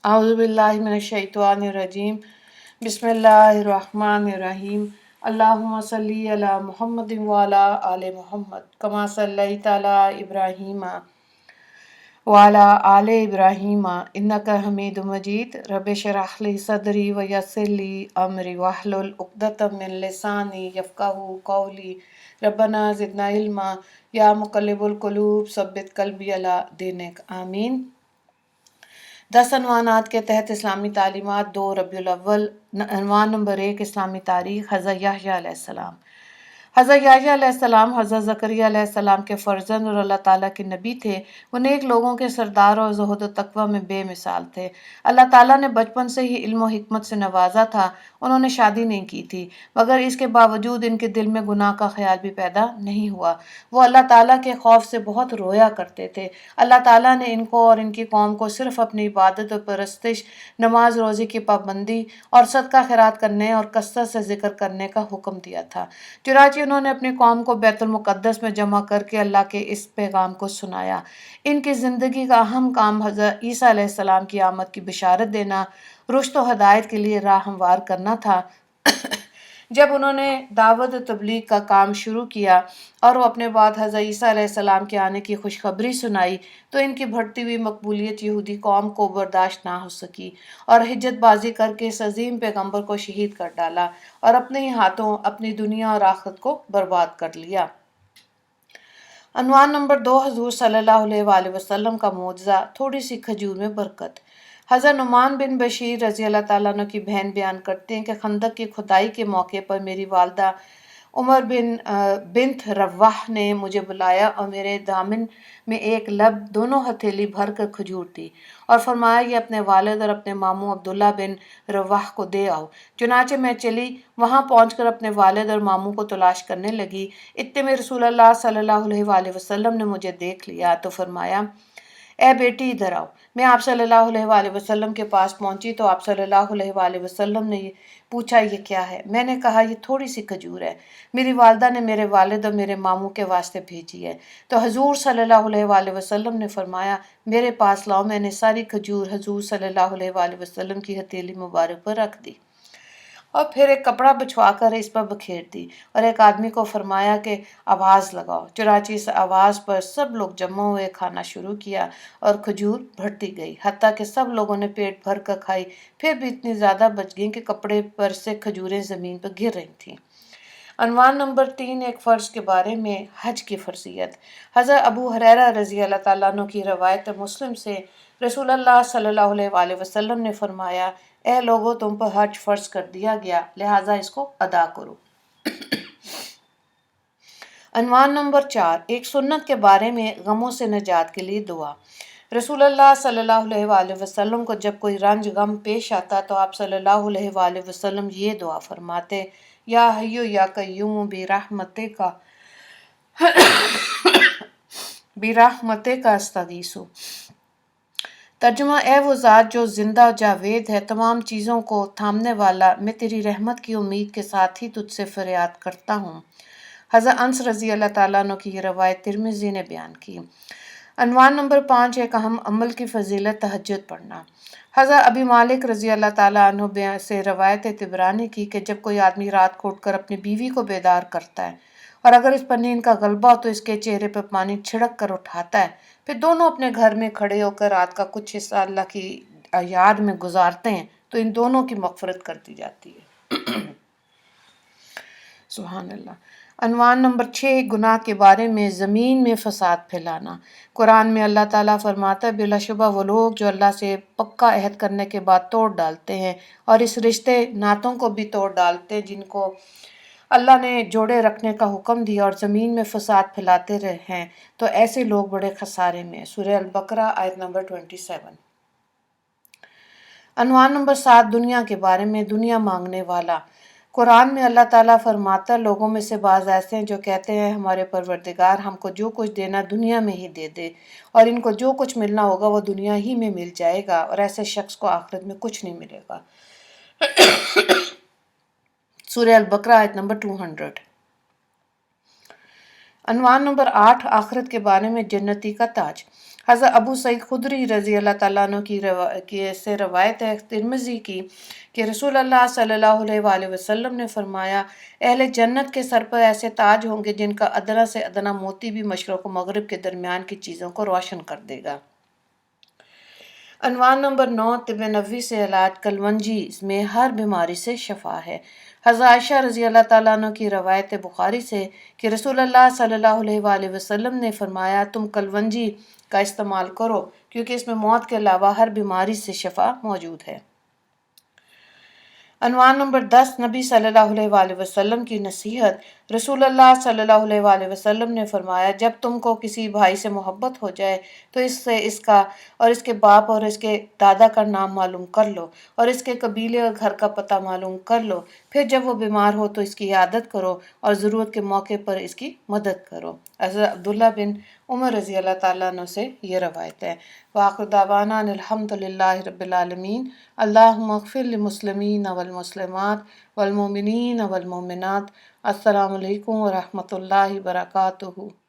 اعوذ باللہ من الشیطان الرجیم بسم اللہ الرحمن الرحیم اللہم صلی علی محمد وعلی آل محمد کما صلیت علی ابراہیم وعلی آل ابراہیم انک حمید مجید رب اشرح لی صدری ویسر لی امری واحلل عقدۃ من لسانی یفقہوا قولی ربنا زدنا علما یا مقلب القلوب ثبت قلبی علی دینک آمین۔ 10 عنوانات کے تحت اسلامی تعلیمات 2 ربیع الاول۔ عنوان نمبر 1 اسلامی تاریخ۔ حضرت یحییٰ علیہ السلام۔ حضرت یحییٰ علیہ السلام حضرت زکریا علیہ السلام کے فرزند اور اللہ تعالیٰ کے نبی تھے۔ وہ نیک لوگوں کے سردار اور زہد و تقوی میں بے مثال تھے۔ اللہ تعالیٰ نے بچپن سے ہی علم و حکمت سے نوازا تھا۔ انہوں نے شادی نہیں کی تھی، مگر اس کے باوجود ان کے دل میں گناہ کا خیال بھی پیدا نہیں ہوا۔ وہ اللہ تعالیٰ کے خوف سے بہت رویا کرتے تھے۔ اللہ تعالیٰ نے ان کو اور ان کی قوم کو صرف اپنی عبادت و پرستش، نماز روزے کی پابندی اور صدقہ خیرات کرنے اور کثرت سے ذکر کرنے کا حکم دیا تھا۔ چنانچہ انہوں نے اپنی قوم کو بیت المقدس میں جمع کر کے اللہ کے اس پیغام کو سنایا۔ ان کی زندگی کا اہم کام حضرت عیسیٰ علیہ السلام کی آمد کی بشارت دینا، رشد و ہدایت کے لیے راہ ہموار کرنا تھا۔ جب انہوں نے دعوت و تبلیغ کا کام شروع کیا اور وہ اپنے بعد حضرت عیسیٰ علیہ السلام کے آنے کی خوشخبری سنائی تو ان کی بڑھتی ہوئی مقبولیت یہودی قوم کو برداشت نہ ہو سکی اور حجت بازی کر کے اس عظیم پیغمبر کو شہید کر ڈالا اور اپنے ہی ہاتھوں اپنی دنیا اور آخرت کو برباد کر لیا۔ عنوان نمبر 2 حضور صلی اللہ علیہ وآلہ وسلم کا معجزہ، تھوڑی سی کھجور میں برکت۔ حضرت نعمان بن بشیر رضی اللہ تعالیٰ عنہ کی بہن بیان کرتے ہیں کہ خندق کی کھدائی کے موقع پر میری والدہ عمر بنت رواح نے مجھے بلایا اور میرے دامن میں ایک لب دونوں ہتھیلی بھر کر کھجور دی اور فرمایا یہ اپنے والد اور اپنے ماموں عبداللہ بن رواح کو دے آؤ۔ چنانچہ میں چلی، وہاں پہنچ کر اپنے والد اور ماموں کو تلاش کرنے لگی۔ اتنے میں رسول اللہ صلی اللہ علیہ وآلہ وسلم نے مجھے دیکھ لیا تو فرمایا اے بیٹی ادھر آؤ۔ میں آپ صلی اللہ علیہ وآلہ وسلم کے پاس پہنچی تو آپ صلی اللہ علیہ وآلہ وسلم نے پوچھا یہ کیا ہے؟ میں نے کہا یہ تھوڑی سی کھجور ہے، میری والدہ نے میرے والد اور میرے ماموں کے واسطے بھیجی ہے۔ تو حضور صلی اللہ علیہ وآلہ وسلم نے فرمایا میرے پاس لاؤ۔ میں نے ساری کھجور حضور صلی اللہ علیہ وآلہ وسلم کی ہتھیلی مبارک پر رکھ دی اور پھر ایک کپڑا بچھوا کر اس پر بکھیر دی اور ایک آدمی کو فرمایا کہ آواز لگاؤ۔ چنانچہ اس آواز پر سب لوگ جمع ہوئے، کھانا شروع کیا اور کھجور بڑھتی گئی، حتیٰ کہ سب لوگوں نے پیٹ بھر کر کھائی۔ پھر بھی اتنی زیادہ بچ گئیں کہ کپڑے پر سے کھجوریں زمین پر گر رہی تھیں۔ عنوان نمبر 3 ایک فرض کے بارے میں، حج کی فرضیت۔ حضرت ابو ہریرہ رضی اللہ تعالیٰ عنہ کی روایت مسلم سے رسول اللہ صلی اللہ علیہ وآلہ وسلم نے فرمایا اے لوگو تم پر حج فرض کر دیا گیا، لہٰذا اس کو ادا کرو۔ عنوان نمبر 4 ایک سنت کے بارے میں، غموں سے نجات کے لیے دعا۔ رسول اللہ صلی اللہ علیہ وآلہ وسلم کو جب کوئی رنج غم پیش آتا تو آپ صلی اللہ علیہ وآلہ وسلم یہ دعا فرماتے یا حیو یا قیوم برحمتک استغیث۔ ترجمہ اے وہ ذات جو زندہ جاوید ہے، تمام چیزوں کو تھامنے والا، میں تیری رحمت کی امید کے ساتھ ہی تجھ سے فریاد کرتا ہوں۔ حضرت انس رضی اللہ تعالیٰ عنہ کی یہ روایت ترمذی نے بیان کی۔ عنوان نمبر 5 ایک اہم عمل کی فضیلت، تہجد پڑھنا۔ حضرت ابی مالک رضی اللہ تعالیٰ عنہ سے روایت طبرانی کی کہ جب کوئی آدمی رات کو اٹھ کر اپنی بیوی کو بیدار کرتا ہے اور اگر اس پر نیند کا غلبہ ہو تو اس کے چہرے پر پانی چھڑک کر اٹھاتا ہے، پھر دونوں اپنے گھر میں کھڑے ہو کر رات کا کچھ حصہ اللہ کی یاد میں گزارتے ہیں تو ان دونوں کی مغفرت کر دی جاتی ہے۔ سبحان اللہ۔ عنوان نمبر 6 گناہ کے بارے میں، زمین میں فساد پھیلانا۔ قرآن میں اللہ تعالیٰ فرماتا ہے بلا شبہ وہ لوگ جو اللہ سے پکا عہد کرنے کے بعد توڑ ڈالتے ہیں اور اس رشتے ناتوں کو بھی توڑ ڈالتے ہیں جن کو اللہ نے جوڑے رکھنے کا حکم دیا اور زمین میں فساد پھیلاتے رہے ہیں تو ایسے لوگ بڑے خسارے میں ہیں۔ سورہ البقرہ آیت نمبر 27۔ عنوان نمبر 7 دنیا کے بارے میں، دنیا مانگنے والا۔ قرآن میں اللہ تعالیٰ فرماتا ہے لوگوں میں سے بعض ایسے ہیں جو کہتے ہیں ہمارے پروردگار ہم کو جو کچھ دینا دنیا میں ہی دے دے اور ان کو جو کچھ ملنا ہوگا وہ دنیا ہی میں مل جائے گا اور ایسے شخص کو آخرت میں کچھ نہیں ملے گا۔ سورہ البقرہ آیت نمبر 200۔ عنوان نمبر 8 آخرت کے بارے میں، جنتی کا تاج۔ حضرت ابو سعید خدری رضی اللہ تعالیٰ عنہ سے روایت ہے ترمذی کی کہ رسول اللہ صلی اللہ علیہ وآلہ وسلم نے فرمایا اہل جنت کے سر پر ایسے تاج ہوں گے جن کا ادنا سے ادنا موتی بھی مشرق و مغرب کے درمیان کی چیزوں کو روشن کر دے گا۔ عنوان نمبر 9 طب نبوی سے علاج کلونجی میں ہر بیماری سے شفا ہے۔ حضرت عائشہ رضی اللہ تعالیٰ عنہ کی روایت بخاری سے کہ رسول اللہ صلی اللہ علیہ وآلہ وسلم نے فرمایا تم کلونجی کا استعمال کرو کیونکہ اس میں موت کے علاوہ ہر بیماری سے شفا موجود ہے۔ عنوان نمبر 10 نبی صلی اللہ علیہ وآلہ وسلم کی نصیحت۔ رسول اللہ صلی اللہ علیہ وآلہ وسلم نے فرمایا جب تم کو کسی بھائی سے محبت ہو جائے تو اس سے اس کا اور اس کے باپ اور اس کے دادا کا نام معلوم کر لو اور اس کے قبیلے اور گھر کا پتہ معلوم کر لو، پھر جب وہ بیمار ہو تو اس کی عیادت کرو اور ضرورت کے موقع پر اس کی مدد کرو۔ حضرت عبداللہ بن عمر رضی اللہ تعالیٰ عنہ سے یہ روایت ہے۔ وآخر دعوانا ان الحمد للہ رب العالمین۔ اللہم اغفر للمسلمین والمسلمات والمؤمنین والمؤمنات۔ السلام علیکم ورحمۃ اللہ وبرکاتہ۔